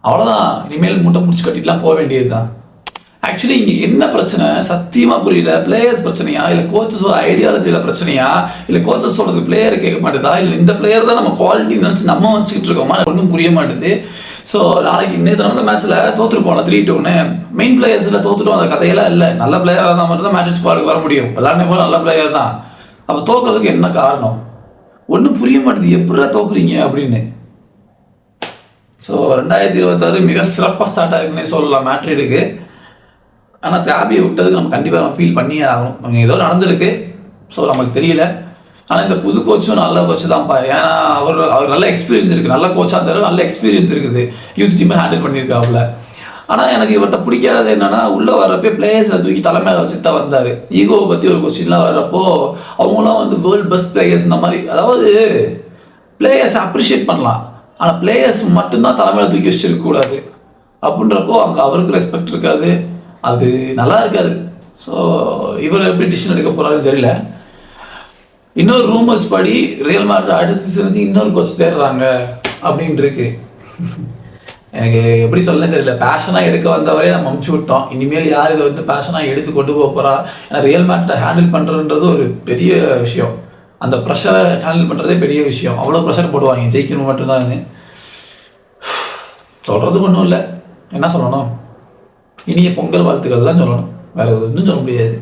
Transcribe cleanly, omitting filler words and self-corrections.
அவ்வளோதான், இனிமேல் முட்டை முடிச்சு கட்டிட்டுலாம் போக வேண்டியது தான். ஆக்சுவலி இங்கே என்ன பிரச்சனை சத்தியமாக புரியல. பிளேயர்ஸ் பிரச்சனையா, இல்லை கோச்சஸோட ஐடியாலஜியில் பிரச்சனையா, இல்லை கோச்சஸ் சொல்கிறது பிளேயர் கேட்க மாட்டேதா, இல்லை இந்த பிளேயர் தான் நம்ம குவாலிட்டி நினச்சி நம்ம வச்சுக்கிட்டு இருக்கோமா, ஒன்றும் புரிய மாட்டேது. ஸோ நாளைக்கு நேற்று நடந்த மேட்ச்சில் தோற்றுருப்போம்ல 3-2, மெயின் பிளேயர்ஸில் தோற்றுட்டோம், அந்த கதையெல்லாம் இல்லை. நல்ல பிளேயராக இருந்தால் மட்டும் தான் மேட்ச் ஸ்குவாடுக்கு வர முடியும். விளையாடுனே போல நல்ல பிளேயர் தான். அப்போ தோக்குறதுக்கு என்ன காரணம் ஒன்றும் புரிய மாட்டேது. எப்படிடா தோக்குறீங்க அப்படின்னு. ஸோ 2026 மிக சிறப்பாக ஸ்டார்ட் ஆகுதுன்னே சொல்லலாம் மேட்ரிடுக்கு. ஆனால் சாபியை விட்டதுக்கு நம்ம கண்டிப்பாக நம்ம ஃபீல் பண்ணியே ஆகணும். அங்கே ஏதோ நடந்திருக்கு, ஸோ நமக்கு தெரியல. ஆனால் இந்த புது கோச்சும் நல்ல கோச்சு தான்ப்பா. ஏன்னா அவர் நல்ல எக்ஸ்பீரியன்ஸ் இருக்குது, நல்ல கோச்சாக இருந்தாலும் நல்ல எக்ஸ்பீரியன்ஸ் இருக்குது, யூத் டீமை ஹேண்டில் பண்ணியிருக்காப்புல. ஆனால் எனக்கு இவர்கிட்ட பிடிக்காதது என்னென்னா, உள்ளே வரப்போ பிளேயர்ஸை தூக்கி தலைமையில் வச்சுட்டு தான் வந்தார். ஈகோவை பற்றி ஒரு கொஸ்டின்லாம் வர்றப்போ அவங்களாம் வந்து வேர்ல்டு பெஸ்ட் பிளேயர்ஸ் இந்த மாதிரி, அதாவது பிளேயர்ஸை அப்ரிஷியேட் பண்ணலாம், ஆனால் பிளேயர்ஸ் மட்டும்தான் தலைமையில் தூக்கி வச்சுருக்கக்கூடாது அப்படின்றப்போ அங்கே அவருக்கு ரெஸ்பெக்ட் இருக்காது, அது நல்லா இருக்காது. ஸோ இவர் எப்படி டிசிஷன் எடுக்க போகிறாருன்னு தெரியல. இன்னொரு ரூமர்ஸ் படி ரியல் மேட்ரிட் அடுத்த சீசனுக்கு இன்னொரு கோச் தேடுறாங்க அப்படின்ட்டு இருக்கு. எனக்கு எப்படி சொல்லணும்னு தெரியல. பேஷனாக எடுக்க வந்தவரே நம்ம அமுச்சு விட்டோம், இனிமேல் யார் இதை வந்து பேஷனாக எடுத்து கொண்டு போக போகிறா. ஏன்னா ரியல் மேட்ரிட்டை ஹேண்டில் பண்ணுறதுன்றது ஒரு பெரிய விஷயம். அந்த ப்ரெஷரை ஹேண்டில் பண்ணுறதே பெரிய விஷயம். அவ்வளோ ப்ரெஷர் போடுவாங்க, ஜெயிக்கணும் மட்டும்தான். சொல்கிறதுக்கு ஒன்றும் இல்லை, என்ன சொல்லணும், இனிய பொங்கல் வாழ்த்துக்கள் தான் சொல்லணும், வேறு ஒன்றும் சொல்ல முடியாது.